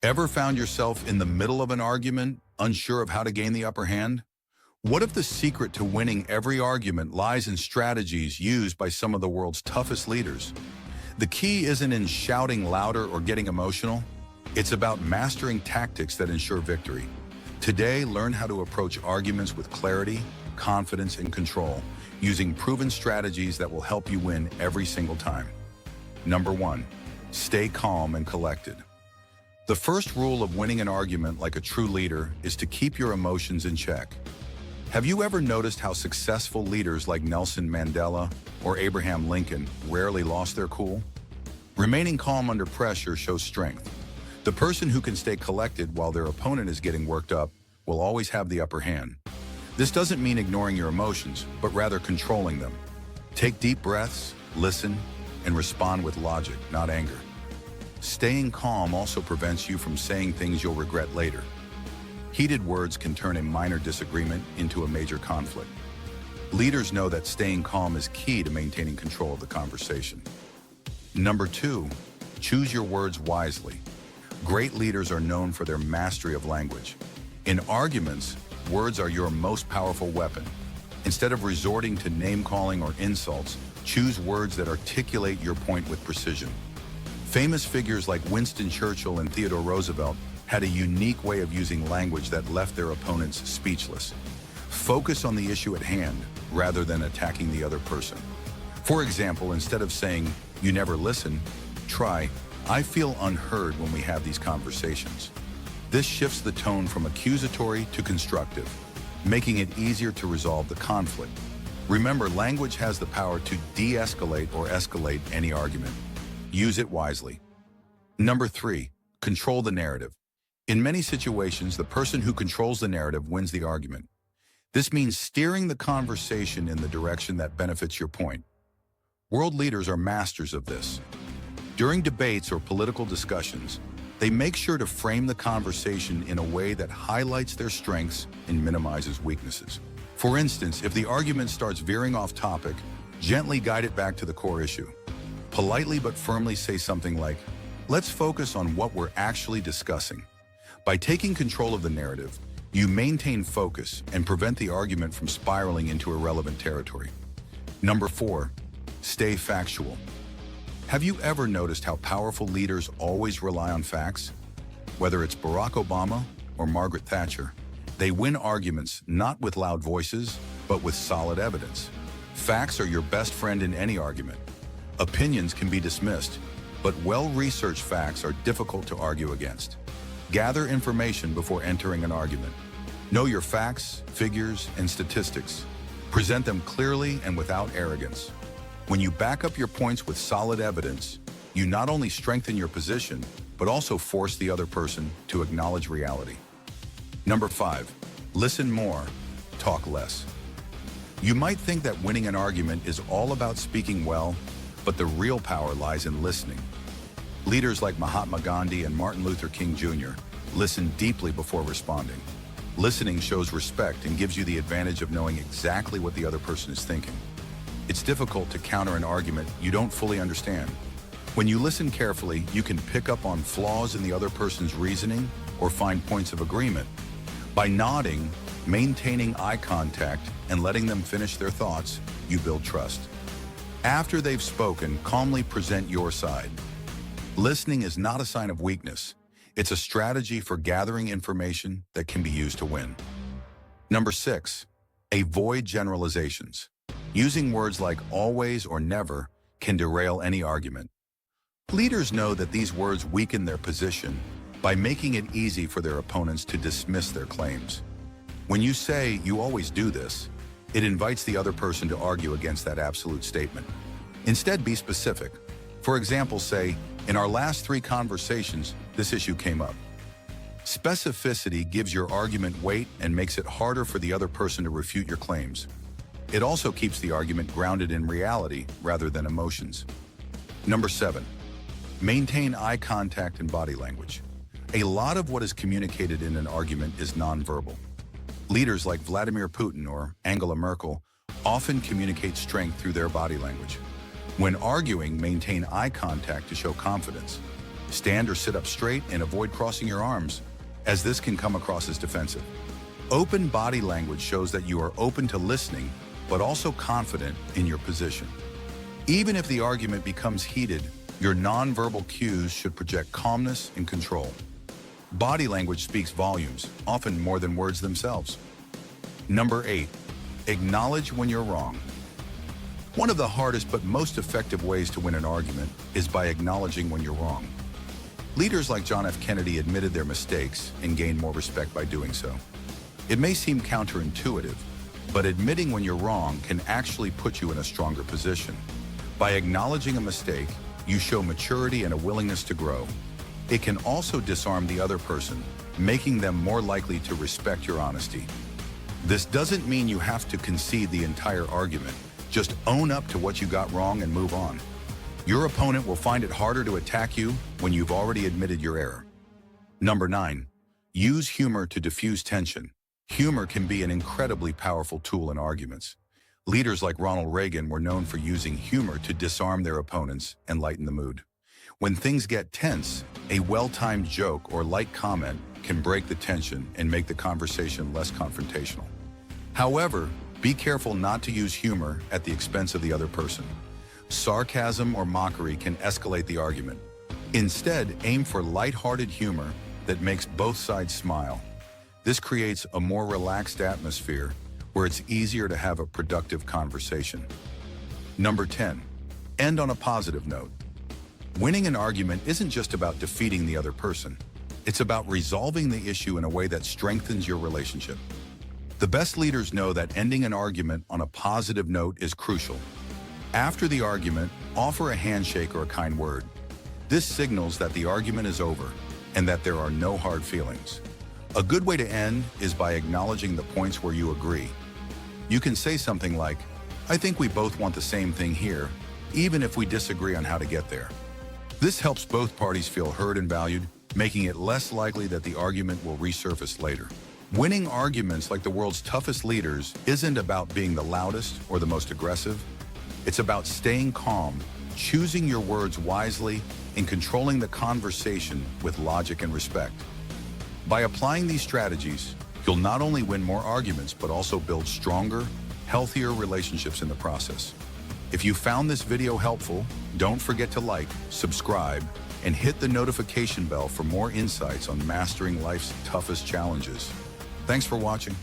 Ever found yourself in the middle of an argument, unsure of how to gain the upper hand? What if the secret to winning every argument lies in strategies used by some of the world's toughest leaders? The key isn't in shouting louder or getting emotional. It's about mastering tactics that ensure victory. Today, learn how to approach arguments with clarity, confidence, and control, using proven strategies that will help you win every single time. Number 1, stay calm and collected. The first rule of winning an argument like a true leader is to keep your emotions in check. Have you ever noticed how successful leaders like Nelson Mandela or Abraham Lincoln rarely lost their cool? Remaining calm under pressure shows strength. The person who can stay collected while their opponent is getting worked up will always have the upper hand. This doesn't mean ignoring your emotions, but rather controlling them. Take deep breaths, listen, and respond with logic, not anger. Staying calm also prevents you from saying things you'll regret later. Heated words can turn a minor disagreement into a major conflict. Leaders know that staying calm is key to maintaining control of the conversation. Number 2, choose your words wisely. Great leaders are known for their mastery of language. In arguments, words are your most powerful weapon. Instead of resorting to name-calling or insults, choose words that articulate your point with precision. Famous figures like Winston Churchill and Theodore Roosevelt had a unique way of using language that left their opponents speechless. Focus on the issue at hand rather than attacking the other person. For example, instead of saying, "You never listen," try, "I feel unheard when we have these conversations." This shifts the tone from accusatory to constructive, making it easier to resolve the conflict. Remember, language has the power to de-escalate or escalate any argument. Use it wisely. Number 3, control the narrative. In many situations, the person who controls the narrative wins the argument. This means steering the conversation in the direction that benefits your point. World leaders are masters of this. During debates or political discussions, they make sure to frame the conversation in a way that highlights their strengths and minimizes weaknesses. For instance, if the argument starts veering off topic, gently guide it back to the core issue. Politely but firmly say something like, "Let's focus on what we're actually discussing." By taking control of the narrative, you maintain focus and prevent the argument from spiraling into irrelevant territory. Number 4, stay factual. Have you ever noticed how powerful leaders always rely on facts? Whether it's Barack Obama or Margaret Thatcher, they win arguments not with loud voices, but with solid evidence. Facts are your best friend in any argument. Opinions can be dismissed, but well-researched facts are difficult to argue against. Gather information before entering an argument. Know your facts, figures, and statistics. Present them clearly and without arrogance. When you back up your points with solid evidence, you not only strengthen your position, but also force the other person to acknowledge reality. Number 5, listen more, talk less. You might think that winning an argument is all about speaking well, but the real power lies in listening. Leaders like Mahatma Gandhi and Martin Luther King Jr. listened deeply before responding. Listening shows respect and gives you the advantage of knowing exactly what the other person is thinking. It's difficult to counter an argument you don't fully understand. When you listen carefully, you can pick up on flaws in the other person's reasoning or find points of agreement. By nodding, maintaining eye contact, and letting them finish their thoughts, you build trust. After they've spoken, calmly present your side. Listening is not a sign of weakness. It's a strategy for gathering information that can be used to win. Number 6, avoid generalizations. Using words like always or never can derail any argument. Leaders know that these words weaken their position by making it easy for their opponents to dismiss their claims. When you say, "You always do this," it invites the other person to argue against that absolute statement. Instead, be specific. For example, say, "In our last 3 conversations, this issue came up." Specificity gives your argument weight and makes it harder for the other person to refute your claims. It also keeps the argument grounded in reality rather than emotions. Number 7, maintain eye contact and body language. A lot of what is communicated in an argument is nonverbal. Leaders like Vladimir Putin or Angela Merkel often communicate strength through their body language. When arguing, maintain eye contact to show confidence. Stand or sit up straight and avoid crossing your arms, as this can come across as defensive. Open body language shows that you are open to listening, but also confident in your position. Even if the argument becomes heated, your nonverbal cues should project calmness and control. Body language speaks volumes, often more than words themselves. Number 8, acknowledge when you're wrong. One of the hardest but most effective ways to win an argument is by acknowledging when you're wrong. Leaders like John F. Kennedy admitted their mistakes and gained more respect by doing so. It may seem counterintuitive, but admitting when you're wrong can actually put you in a stronger position. By acknowledging a mistake, you show maturity and a willingness to grow. It can also disarm the other person, making them more likely to respect your honesty. This doesn't mean you have to concede the entire argument. Just own up to what you got wrong and move on. Your opponent will find it harder to attack you when you've already admitted your error. Number 9, use humor to diffuse tension. Humor can be an incredibly powerful tool in arguments. Leaders like Ronald Reagan were known for using humor to disarm their opponents and lighten the mood. When things get tense, a well-timed joke or light comment can break the tension and make the conversation less confrontational. However, be careful not to use humor at the expense of the other person. Sarcasm or mockery can escalate the argument. Instead, aim for light-hearted humor that makes both sides smile. This creates a more relaxed atmosphere where it's easier to have a productive conversation. Number 10, end on a positive note. Winning an argument isn't just about defeating the other person. It's about resolving the issue in a way that strengthens your relationship. The best leaders know that ending an argument on a positive note is crucial. After the argument, offer a handshake or a kind word. This signals that the argument is over and that there are no hard feelings. A good way to end is by acknowledging the points where you agree. You can say something like, "I think we both want the same thing here, even if we disagree on how to get there." This helps both parties feel heard and valued, making it less likely that the argument will resurface later. Winning arguments like the world's toughest leaders isn't about being the loudest or the most aggressive. It's about staying calm, choosing your words wisely, and controlling the conversation with logic and respect. By applying these strategies, you'll not only win more arguments, but also build stronger, healthier relationships in the process. If you found this video helpful, don't forget to like, subscribe, and hit the notification bell for more insights on mastering life's toughest challenges. Thanks for watching.